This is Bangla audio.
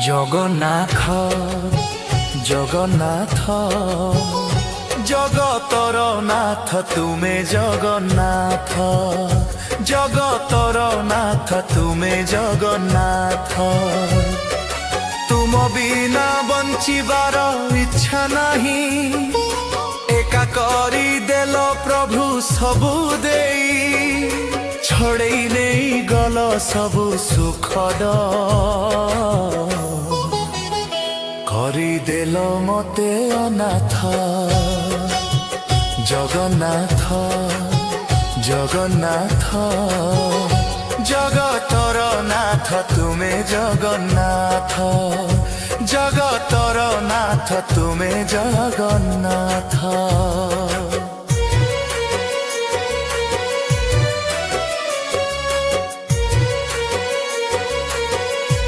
জগন্নাথ জগন্নাথ জগতর নাথ তুমে জগন্নাথ জগতর নাথ তুমে জগন্নাথ তুম বিনা বঞ্চিবার ইচ্ছা নাহি একা করি দেল প্রভু সবু দেই ছড়েই নেই গল সবু সুখদ করি দেল মতে অনাথ জগন্নাথ জগন্নাথ জগতর নাথ তুমে জগন্নাথ জগতর নাথ তুমে জগন্নাথ।